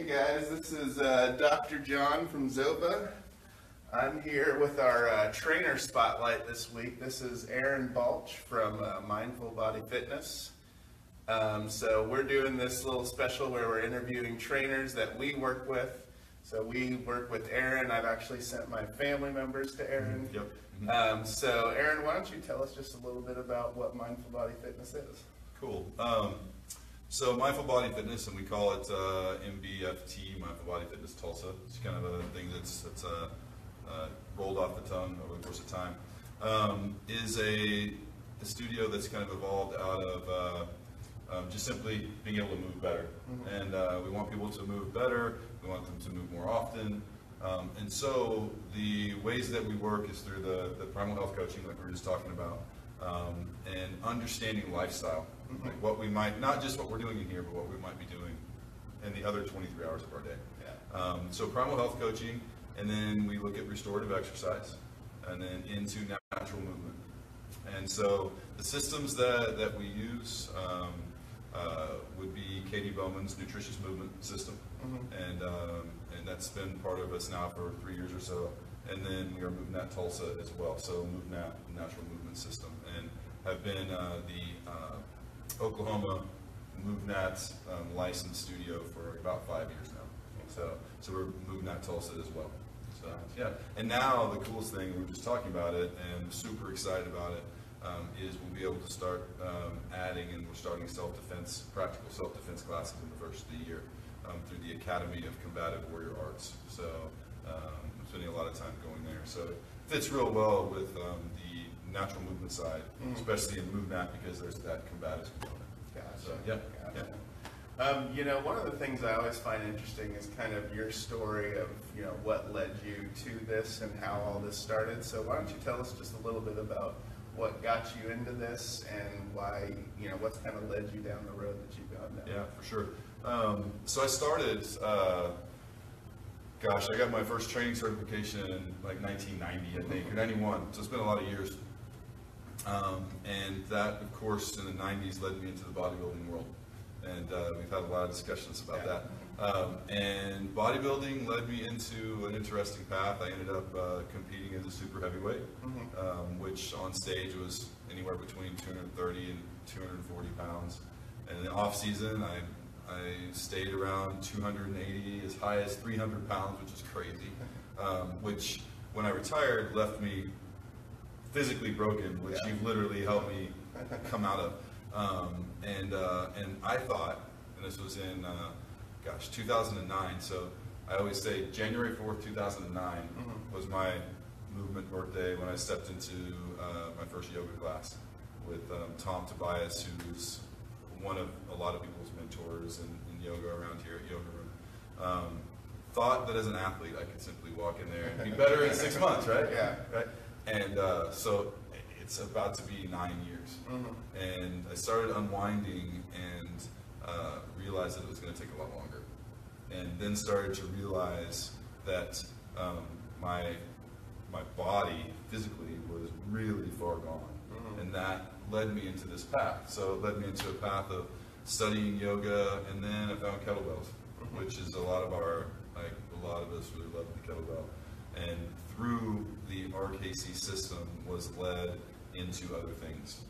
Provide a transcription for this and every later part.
guys, this is Dr. John from ZOVA. I'm here with our trainer spotlight this week. This is Aaron Baulch from Mindful Body Fitness. So we're doing this little special where we're interviewing trainers that we work with. So we work with Aaron. I've actually sent my family members to Aaron. Yep. So Aaron, why don't you tell us just a little bit about what Mindful Body Fitness is? Cool. So Mindful Body Fitness, and we call it MBFT, Mindful Body Fitness Tulsa. It's kind of a thing that's rolled off the tongue over the course of time. Is a studio that's kind of evolved out of just simply being able to move better. And we want people to move better. We want them to move more often. And so the ways that we work is through the primal health coaching, like we were just talking about, and understanding lifestyle. Like what we might, not just what we're doing in here, but what we might be doing in the other 23 hours of our day. Yeah. So primal health coaching, and then we look at restorative exercise, and then into natural movement. And so the systems that we use would be Katie Bowman's nutritious movement system, and that's been part of us now for 3 years or so. And then we are MoveNat Tulsa as well, so MoveNat Natural Movement System, and have been the Oklahoma MoveNat licensed studio for about 5 years now. So we're MoveNat Tulsa as well. So yeah, and now the coolest thing, we were just talking about it, and I'm super excited about it, is we'll be able to start adding, and we're starting self-defense, practical self-defense classes in the first of the year through the Academy of Combative Warrior Arts. So I'm spending a lot of time going there. So it fits real well with the natural movement side, especially in MoveNat, because there's that combative component. Gotcha. So yeah. Gotcha. Yeah. You know, one of the things I always find interesting is kind of your story of, you know, what led you to this and how all this started. So why don't you tell us just a little bit about what got you into this and why, you know, what's kind of led you down the road that you've gone down? Yeah, for sure. So I started, I got my first training certification in like 1990, I think, or 91. So it's been a lot of years. And that, of course, in the 90s led me into the bodybuilding world. And we've had a lot of discussions about that. And bodybuilding led me into an interesting path. I ended up competing as a super heavyweight, which on stage was anywhere between 230 and 240 pounds. And in the off season, I stayed around 280, as high as 300 pounds, which is crazy. Which, when I retired, left me physically broken, which you've literally helped me come out of. And I thought, and this was in, 2009, so I always say January 4th, 2009 was my movement birthday when I stepped into my first yoga class with Tom Tobias, who's one of a lot of people's mentors in yoga around here at Yoga Room. Thought that as an athlete I could simply walk in there and be better in 6 months, right? Yeah. Right? And so it's about to be 9 years. And I started unwinding and realized that it was going to take a lot longer. And then started to realize that my body physically was really far gone. And that led me into this path. So it led me into a path of studying yoga, and then I found kettlebells, which is a lot of us really love the kettlebell. And through the RKC system was led into other things.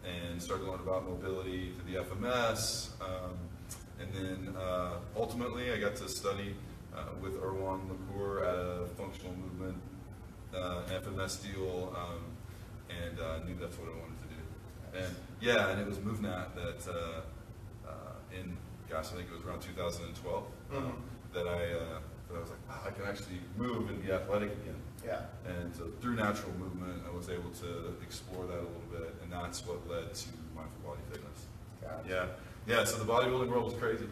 And started to learn about mobility through the FMS. And then ultimately I got to study with Erwan McClure at a functional movement FMS deal, and knew that's what I wanted to do. And yeah, and it was MoveNat that I think it was around 2012 that I was like, wow, I can actually move and be athletic again. Yeah. And so through natural movement, I was able to explore that a little bit, and that's what led to Mindful Body Fitness. Gotcha. Yeah. So the bodybuilding world was crazy.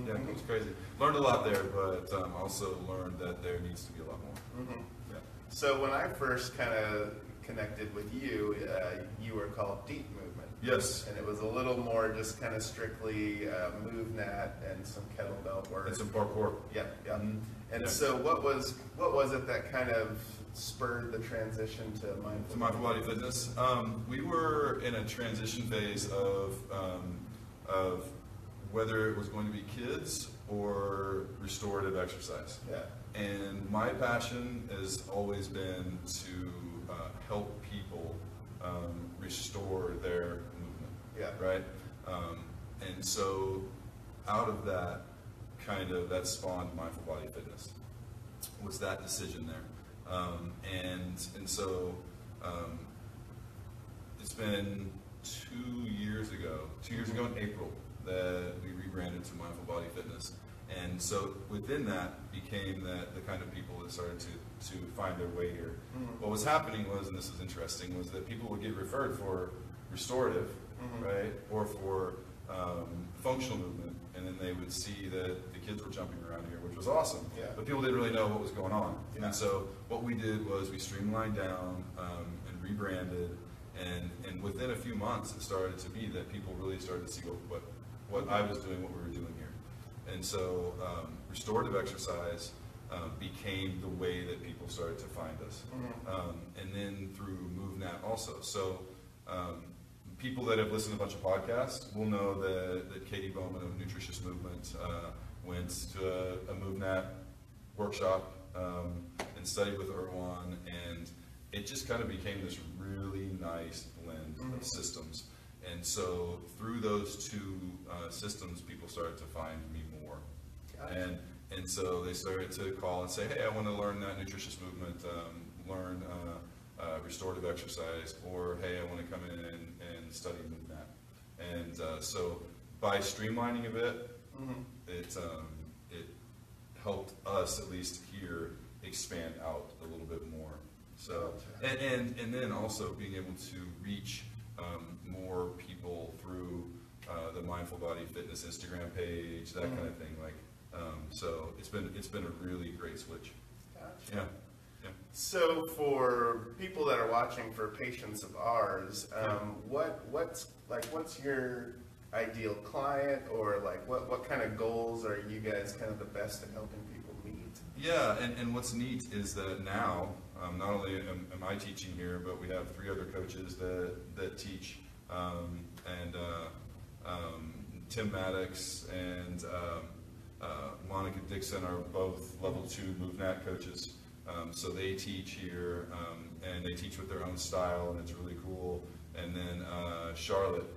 Yeah, it was crazy. Learned a lot there, but also learned that there needs to be a lot more. Yeah. So when I first kind of connected with you, you were called Deep Movement. Yes. And it was a little more just kind of strictly MoveNat and some kettlebell work. And some parkour. Yeah. And so what was it that kind of spurred the transition to Mindful Body Fitness? We were in a transition phase of whether it was going to be kids or restorative exercise. Yeah. And my passion has always been to help people restore their movement. Yeah. Right? And so out of that, that spawned Mindful Body Fitness, was that decision there. And so it's been 2 years ago in April, that we rebranded to Mindful Body Fitness. And so within that became the kind of people that started to find their way here. What was happening was, and this is interesting, was that people would get referred for restorative, right, or for functional movement, and then they would see that the kids were jumping around here, which was awesome. Yeah. But people didn't really know what was going on. Yeah. And so what we did was we streamlined down and rebranded, and within a few months it started to be that people really started to see what I was doing, what we were doing here. And so restorative exercise became the way that people started to find us. And then through MoveNat also. So people that have listened to a bunch of podcasts will know that Katie Bowman of Nutritious Movement went to a MoveNat workshop and studied with Erwan, and it just kind of became this really nice blend of systems. And so through those two systems, people started to find me more. Gotcha. And so they started to call and say, hey, I want to learn that nutritious movement, learn restorative exercise, or hey, I want to come in and study MoveNat. And so by streamlining a bit, it helped us, at least here, expand out a little bit more. So, and then also being able to reach more people through the Mindful Body Fitness Instagram page, that kind of thing. So it's been a really great switch. Gotcha. Yeah. So for people that are watching, for patients of ours, what's your ideal client, or what kind of goals are you guys kind of the best at helping people meet? Yeah, and what's neat is that now, not only am I teaching here, but we have 3 other coaches that teach, and Tim Maddox and Monica Dixon are both level 2 MoveNat coaches. So they teach here, and they teach with their own style, and it's really cool. And then Charlotte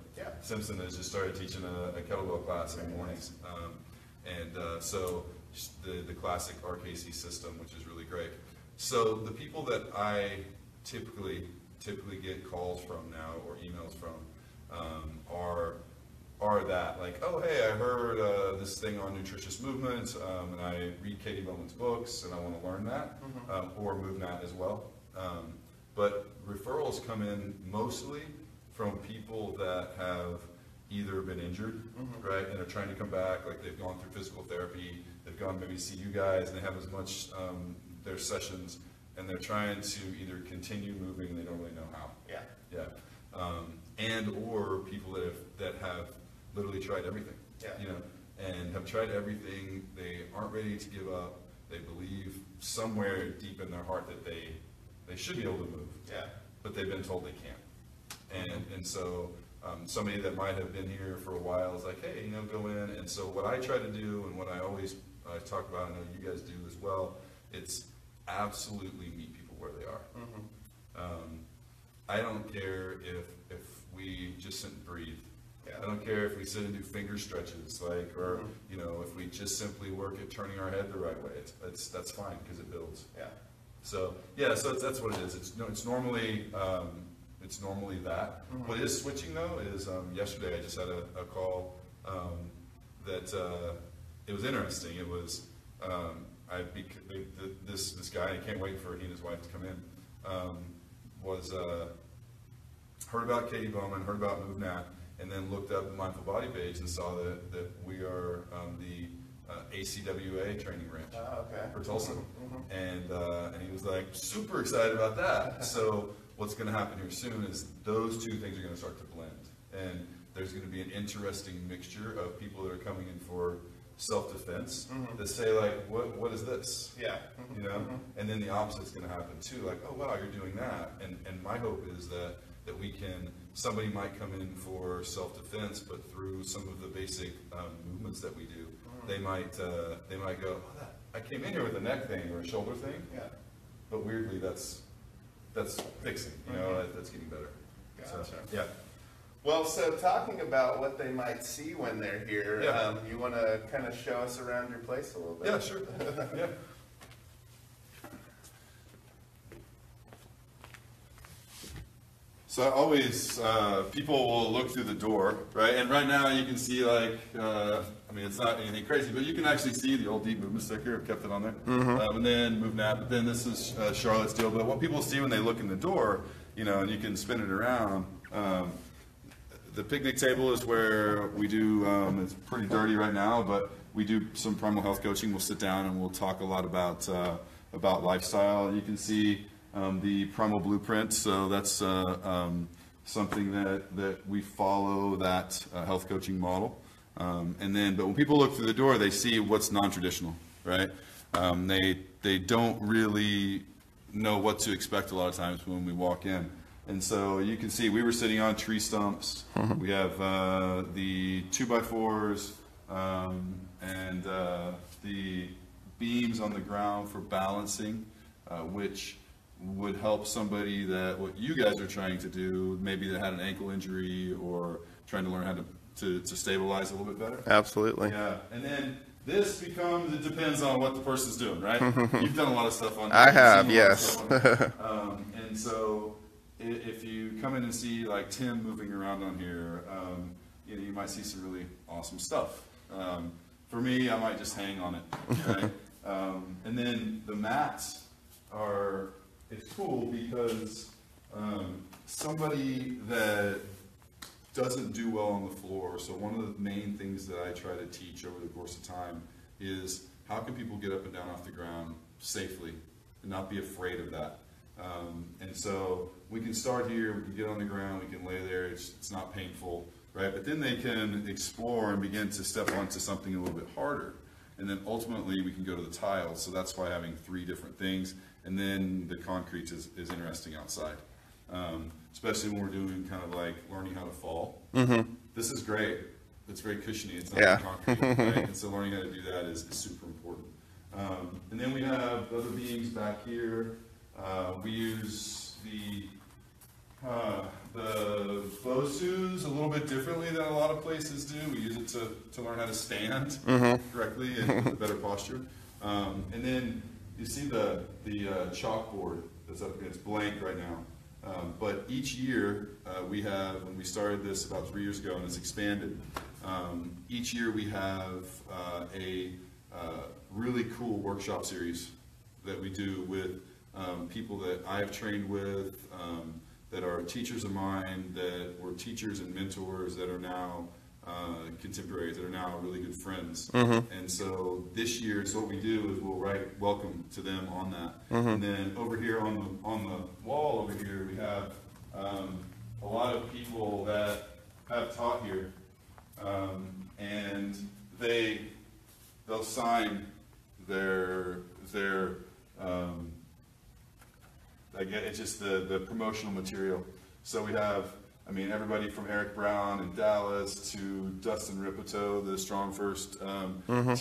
Simpson has just started teaching a kettlebell class in the mornings. So the classic RKC system, which is really great. So the people that I typically get calls from now, or emails from, are that, like, oh, hey, I heard this thing on nutritious movement, and I read Katie Bowman's books, and I want to learn that, or MoveNat as well. But referrals come in mostly from people that have either been injured, right, and are trying to come back, like they've gone through physical therapy, they've gone maybe see you guys, and they have as much their sessions, and they're trying to either continue moving and they don't really know how. And or people that have literally tried everything, and have tried everything. They aren't ready to give up. They believe somewhere deep in their heart that they should be able to move, but they've been told they can't. And so somebody that might have been here for a while is like, hey, go in. And so what I try to do, and what I always talk about, I know you guys do as well, it's absolutely meet people where they are. I don't care if we just sit and breathe. I don't care if we sit and do finger stretches, or if we just simply work at turning our head the right way. That's fine, because it builds. So that's what it is. It's normally that. What is switching though is yesterday I just had a call that it was interesting. It was this guy, I can't wait for he and his wife to come in, was heard about Katie Bowman, heard about MoveNat, and then looked up the Mindful Body page and saw that we are the ACWA training ranch for Tulsa. And he was like super excited about that. So what's going to happen here soon is those two things are going to start to blend. And there's going to be an interesting mixture of people that are coming in for self-defense that say like, what is this? Yeah. You know, and then the opposite's going to happen too. Like, oh wow, you're doing that. And my hope is that we can. Somebody might come in for self-defense, but through some of the basic movements that we do, they might go, oh, I came in here with a neck thing or a shoulder thing. Yeah. But weirdly, that's fixing. You know, that's getting better. Gotcha. So, yeah. Well, so talking about what they might see when they're here, you want to kind of show us around your place a little bit? Yeah, sure. Yeah. So always, people will look through the door, right? And right now you can see like, I mean, it's not anything crazy, but you can actually see the old deep movement sticker. I've kept it on there. And then move nap. But then this is Charlotte's deal. But what people see when they look in the door, you know, and you can spin it around. The picnic table is where we do, it's pretty dirty right now, but we do some primal health coaching. We'll sit down and we'll talk a lot about lifestyle. You can see the primal blueprint, so that's something that we follow that health coaching model. And then, but when people look through the door, they see what's non-traditional, right? They don't really know what to expect a lot of times when we walk in. And so you can see we were sitting on tree stumps. We have the 2x4s and the beams on the ground for balancing, which would help somebody that what you guys are trying to do, maybe that had an ankle injury or trying to learn how to stabilize a little bit better. Absolutely. Yeah, and then this becomes, it depends on what the person's doing, right? You've done a lot of stuff on I have, yes. And so if you come in and see like Tim moving around on here, you know, you might see some really awesome stuff. For me, I might just hang on it, right? And then the mats are, it's cool because somebody that doesn't do well on the floor, so one of the main things that I try to teach over the course of time is how can people get up and down off the ground safely and not be afraid of that. And so we can start here, we can get on the ground, we can lay there, it's not painful, right? But then they can explore and begin to step onto something a little bit harder. And then ultimately we can go to the tiles, so that's why having 3 different things. And then the concrete is interesting outside, especially when we're doing kind of like learning how to fall. This is great. It's very cushiony. It's not concrete, right? And so learning how to do that is super important. And then we have other beams back here. We use the BOSUs a little bit differently than a lot of places do. We use it to learn how to stand correctly and with better posture. And then you see the chalkboard that's up against, it's blank right now. But each year we have, when we started this about 3 years ago and it's expanded, each year we have a really cool workshop series that we do with people that I have trained with, that are teachers of mine, that were teachers and mentors that are now contemporaries, that are now really good friends. And so this year, so what we do is we'll write welcome to them on that. And then over here on the wall over here, we have a lot of people that have taught here, and they'll sign their again, it's just the promotional material. So we have, I mean, everybody from Eric Brown in Dallas to Dustin Ripito, the Strong First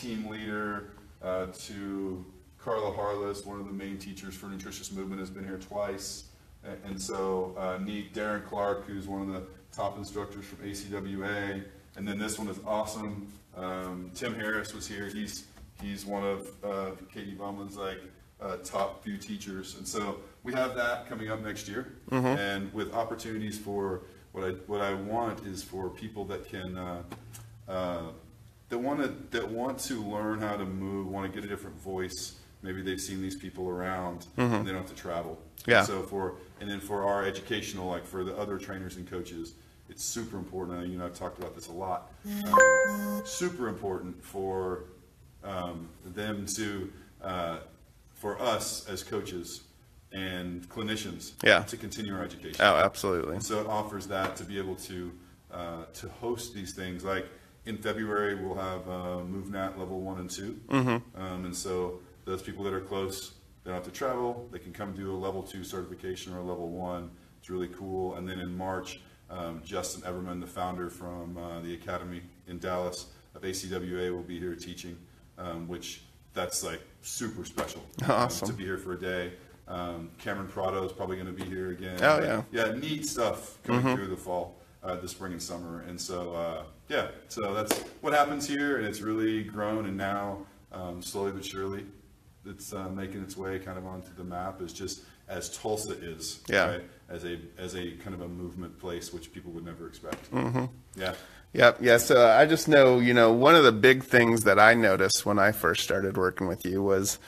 team leader, to Carla Harless, one of the main teachers for Nutritious Movement, has been here twice. And so Darren Clark, who's one of the top instructors from ACWA. And then this one is awesome. Tim Harris was here. He's one of Katie Bauman's top few teachers. And so we have that coming up next year, and with opportunities for what I want is for people that can that want to learn how to move, want to get a different voice. Maybe they've seen these people around and they don't have to travel. Yeah. And so for our educational, like for the other trainers and coaches, it's super important. You know, I've talked about this a lot. Super important for them to for us as coaches and clinicians to continue our education. Oh, absolutely. And so it offers that to be able to host these things. Like in February, we'll have MoveNat level 1 and 2. And so those people that are close, they don't have to travel. They can come do a level 2 certification or a level 1. It's really cool. And then in March, Justin Everman, the founder from the Academy in Dallas of ACWA, will be here teaching, which that's like super special. Awesome. To be here for a day. Cameron Prado is probably going to be here again. Oh, yeah. Yeah, neat stuff coming through the fall, the spring and summer. And so, yeah, so that's what happens here, and it's really grown, and now slowly but surely it's making its way kind of onto the map as just as Tulsa is, right? As a kind of a movement place, which people would never expect. Yeah. Yep. Yeah. So I just know, one of the big things that I noticed when I first started working with you was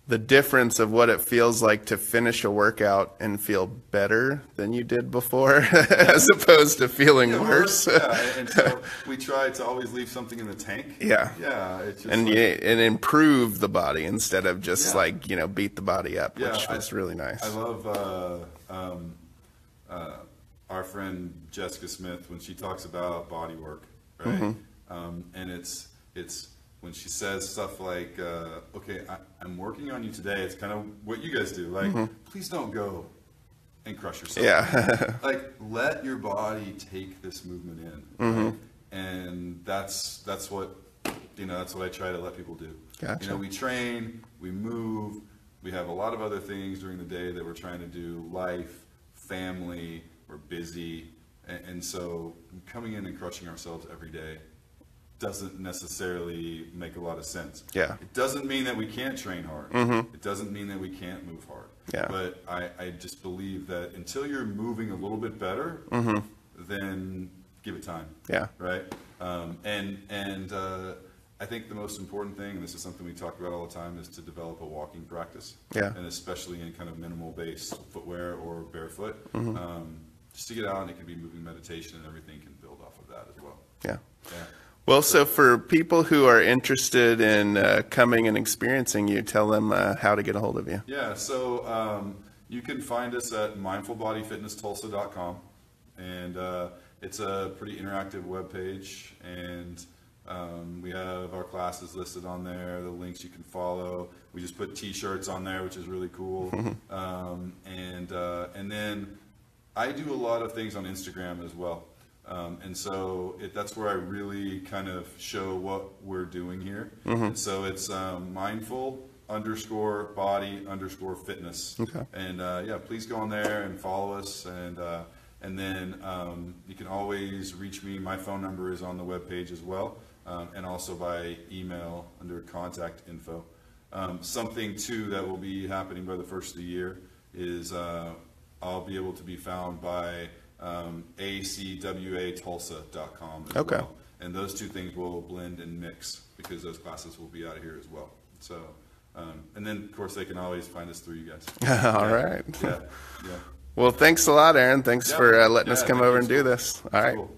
the difference of what it feels like to finish a workout and feel better than you did before, as opposed to feeling worse. And so we try to always leave something in the tank. Yeah. It's just and improve the body instead of just beat the body up, which was really nice. I love our friend Jessica Smith when she talks about body work, right? And it's when she says stuff like, okay, I'm working on you today. It's kind of what you guys do. Like, please don't go and crush yourself. Yeah. Like, let your body take this movement in. Right? And that's what, that's what I try to let people do. Gotcha. We train, we move, we have a lot of other things during the day that we're trying to do, life, family, we're busy. And so coming in and crushing ourselves every day doesn't necessarily make a lot of sense. Yeah. It doesn't mean that we can't train hard. It doesn't mean that we can't move hard. Yeah. But I just believe that until you're moving a little bit better, then give it time. Yeah. Right? I think the most important thing, and this is something we talk about all the time, is to develop a walking practice. Yeah. And especially in kind of minimal base footwear or barefoot. Just to get out, and it can be moving meditation, and everything can build off of that as well. Yeah. Yeah. Well, so for people who are interested in coming and experiencing you, tell them how to get a hold of you. Yeah, so you can find us at mindfulbodyfitnesstulsa.com, and it's a pretty interactive webpage, and we have our classes listed on there, the links you can follow. We just put t-shirts on there, which is really cool. And then I do a lot of things on Instagram as well. And so that's where I really kind of show what we're doing here. And so it's mindful_body_fitness. Okay. And please go on there and follow us. And then you can always reach me. My phone number is on the webpage as well, and also by email under contact info. Something too that will be happening by the first of the year is I'll be able to be found by acwatulsa.com as well. And those two things will blend and mix because those classes will be out here as well. So, and then of course they can always find us through you guys. All right. Yeah. Well, thanks a lot, Aaron. Thanks for letting us come over and do this. All right. Cool.